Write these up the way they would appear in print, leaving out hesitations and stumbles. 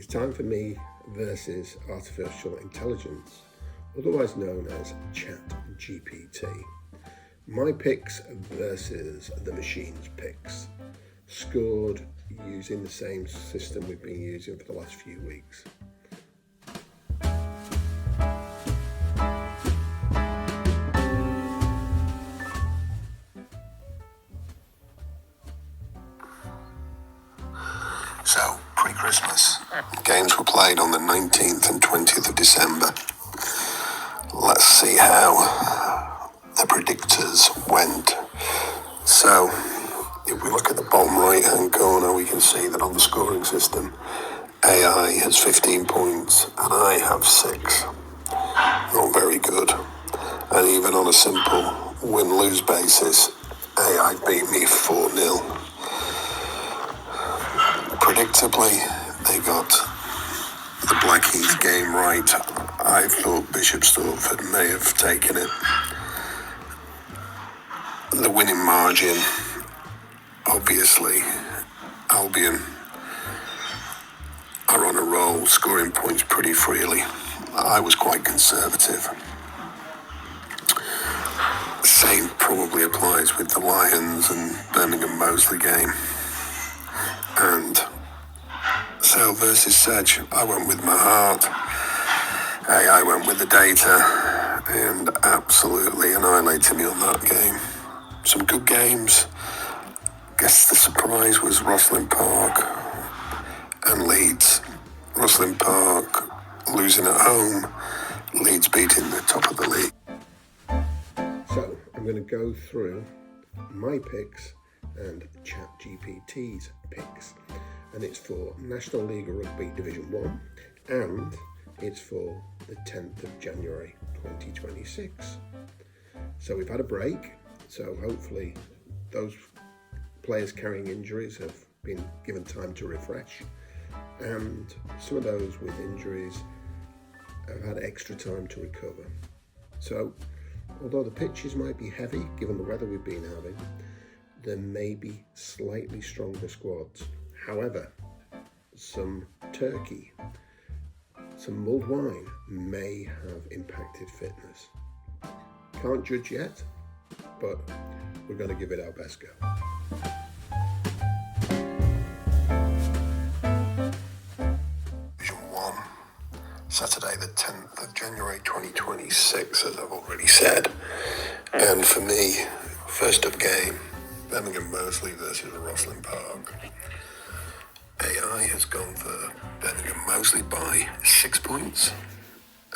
It's time for me versus artificial intelligence, otherwise known as ChatGPT. My picks versus the machine's picks, scored using the same system we've been using for the last few weeks. So, pre-Christmas, games were played on the 19th and 20th of December. Let's see how the predictors went. So, if we look at the bottom right-hand corner, we can see that on the scoring system, AI has 15 points and I have 6. Not very good. And even on a simple win-lose basis, AI beat me 4-0. Predictably, they got the Blackheath game right. I thought Bishop Stortford may have taken it. The winning margin, obviously, Albion are on a roll, scoring points pretty freely. I was quite conservative. The same probably applies with the Lions and Birmingham Moseley game. And Sale versus Sedge, I went with my heart. I went with the data and absolutely annihilated me on that game. Some good games. Guess the surprise was Rosslyn Park and Leeds. Rosslyn Park losing at home, Leeds beating the top of the league. So I'm going to go through my picks and ChatGPT's picks, and it's for National League Rugby Division 1 and it's for the 10th of January 2026. So we've had a break, so hopefully those players carrying injuries have been given time to refresh, and some of those with injuries have had extra time to recover. So although the pitches might be heavy given the weather we've been having, there may be slightly stronger squads. However, some turkey, some mulled wine may have impacted fitness. Can't judge yet, but we're going to give it our best go. Division 1, Saturday the 10th of January 2026, as I've already said. And for me, first up game, Birmingham Moseley versus Rosslyn Park. AI has gone for Birmingham Moseley by 6 points,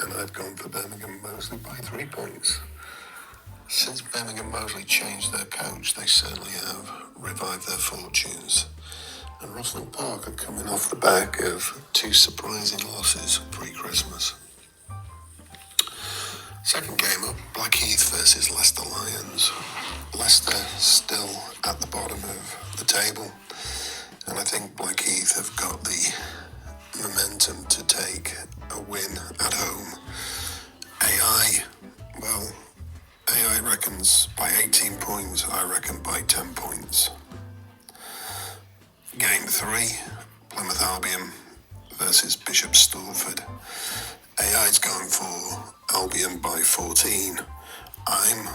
and I've gone for Birmingham Moseley by 3 points. Since Birmingham Moseley changed their coach, they certainly have revived their fortunes. And Rosslyn Park are coming off the back of 2 surprising losses pre-Christmas. Second game up, Blackheath versus Leicester Lions. Leicester still at the bottom of the table, and I think Blackheath have got the momentum to take a win at home. AI reckons by 18 points, I reckon by 10 points. Game 3, Plymouth Albion versus Bishop Stortford. AI's going for Albion by 14. I'm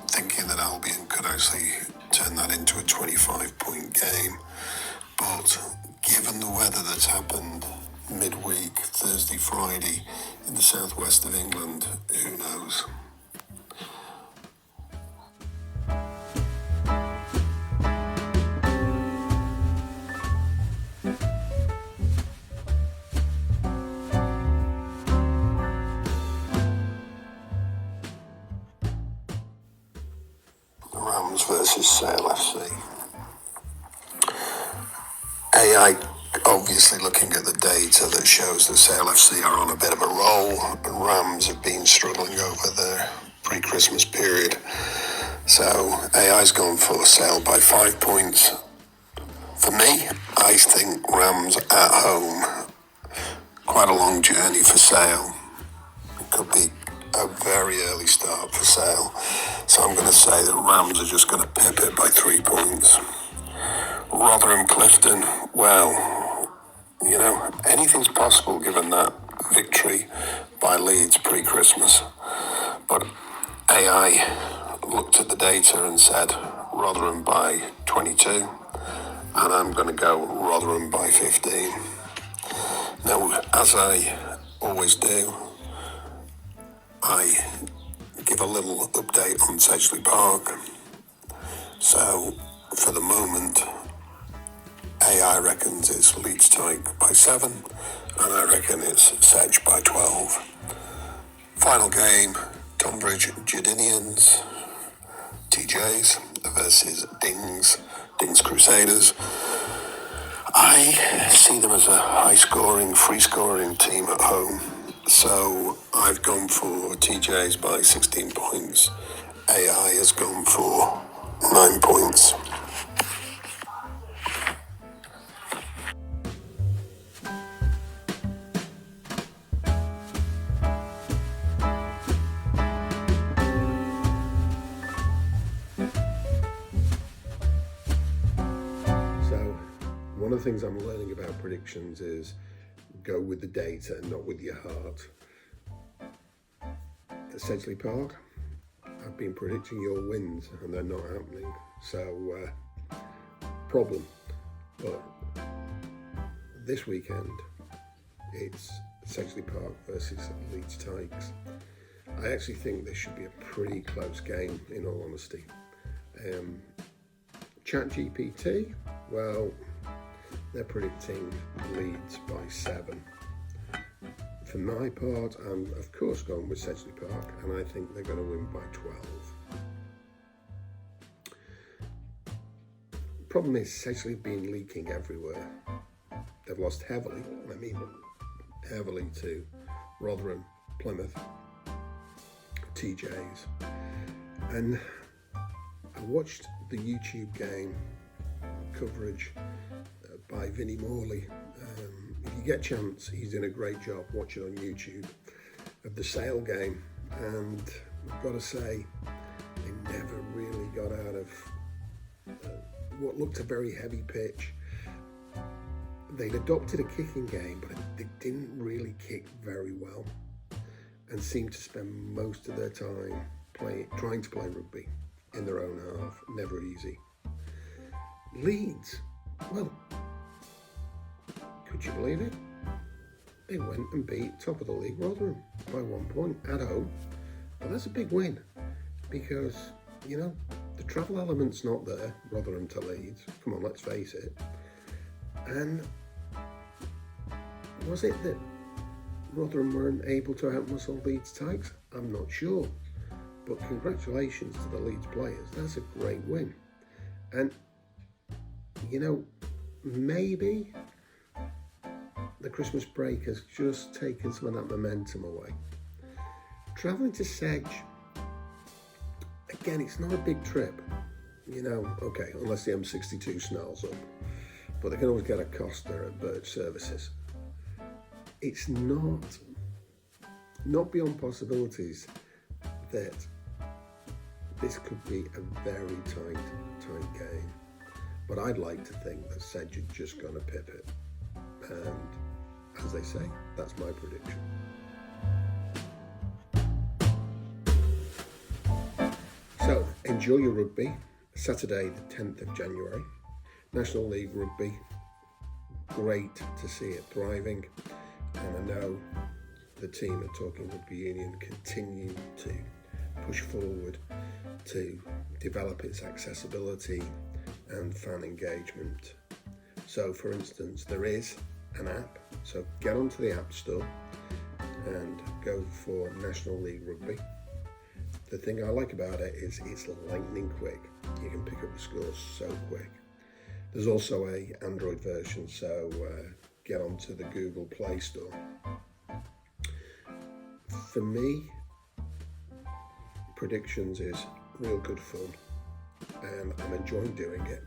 thinking that Albion could actually turn that into a 25-point game. But given the weather that's happened midweek, Thursday, Friday, in the southwest of England, who knows? Rams versus Sale FC. AI obviously looking at the data that shows that Sale FC are on a bit of a roll, and Rams have been struggling over their pre-Christmas period. So AI's gone for Sale by 5 points. For me, I think Rams at home, quite a long journey for Sale. It could be a very early start for Sale. So I'm going to say that Rams are just going to pip it by 3 points. Rotherham Clifton, well, anything's possible given that victory by Leeds pre-Christmas. But AI looked at the data and said Rotherham by 22, and I'm going to go Rotherham by 15. Now, as I always do, I give a little update on Sedgley Park. So, for the moment, AI reckons it's Leeds Tyke by 7, and I reckon it's Sedge by 12. Final game, Tonbridge Judinians, TJs versus Dings Crusaders. I see them as a high-scoring, free-scoring team at home, so I've gone for TJs by 16 points. AI has gone for 9 points. One of the things I'm learning about predictions is go with the data, not with your heart. At Sedgley Park, I've been predicting your wins and they're not happening. So, problem. But this weekend, it's Sedgley Park versus Leeds Tykes. I actually think this should be a pretty close game, in all honesty. ChatGPT, well, they're predicting Leeds by 7. For my part, I'm of course going with Sedgley Park, and I think they're going to win by 12. Problem is, Sedgley have been leaking everywhere. They've lost heavily, to Rotherham, Plymouth, TJs. And I watched the YouTube game coverage by Vinnie Morley. If you get a chance, he's doing a great job. Watch it on YouTube, of the Sale game. And I've got to say, they never really got out of what looked a very heavy pitch. They'd adopted a kicking game, but they didn't really kick very well and seemed to spend most of their time trying to play rugby in their own half. Never easy. Leeds, well, could you believe it? They went and beat top of the league Rotherham by 1 point at home. Well, that's a big win because, the travel element's not there, Rotherham to Leeds. Come on, let's face it. And was it that Rotherham weren't able to outmuscle Leeds Tykes? I'm not sure. But congratulations to the Leeds players. That's a great win. And, maybe the Christmas break has just taken some of that momentum away. Travelling to Sedge, again, it's not a big trip. Okay, unless the M62 snarls up. But they can always get a Costa at Birch Services. It's not beyond possibilities that this could be a very tight game. But I'd like to think that Sedge are just going to pip it. And as they say, that's my prediction. So, enjoy your rugby. Saturday, the 10th of January. National League Rugby. Great to see it thriving. And I know the team at Talking Rugby Union continue to push forward to develop its accessibility and fan engagement. So, for instance, there is an app. So get onto the App Store and go for National League Rugby. The thing I like about it is it's lightning quick. You can pick up the scores so quick. There's also a Android version, so get onto the Google Play Store. For me, predictions is real good fun, and I'm enjoying doing it.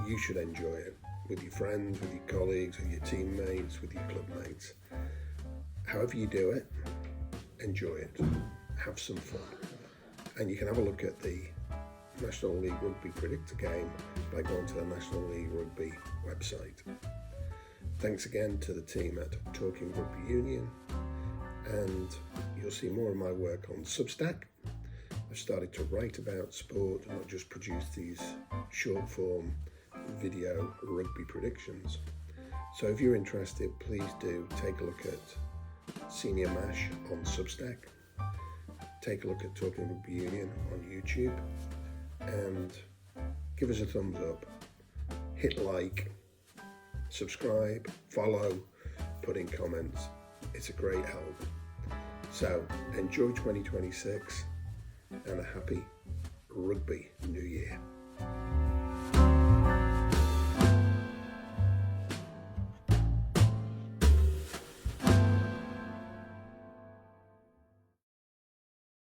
You should enjoy it with your friends, with your colleagues, with your teammates, with your club mates. However you do it, enjoy it. Have some fun. And you can have a look at the National League Rugby Predictor game by going to the National League Rugby website. Thanks again to the team at Talking Rugby Union, and you'll see more of my work on Substack. I've started to write about sport, not just produce these short form video rugby predictions. So if you're interested, please do take a look at SeniorMash on Substack, take a look at Talking Rugby Union on YouTube, and give us a thumbs up, hit like, subscribe, follow, put in comments. It's a great help. So enjoy 2026 and a happy Rugby New Year.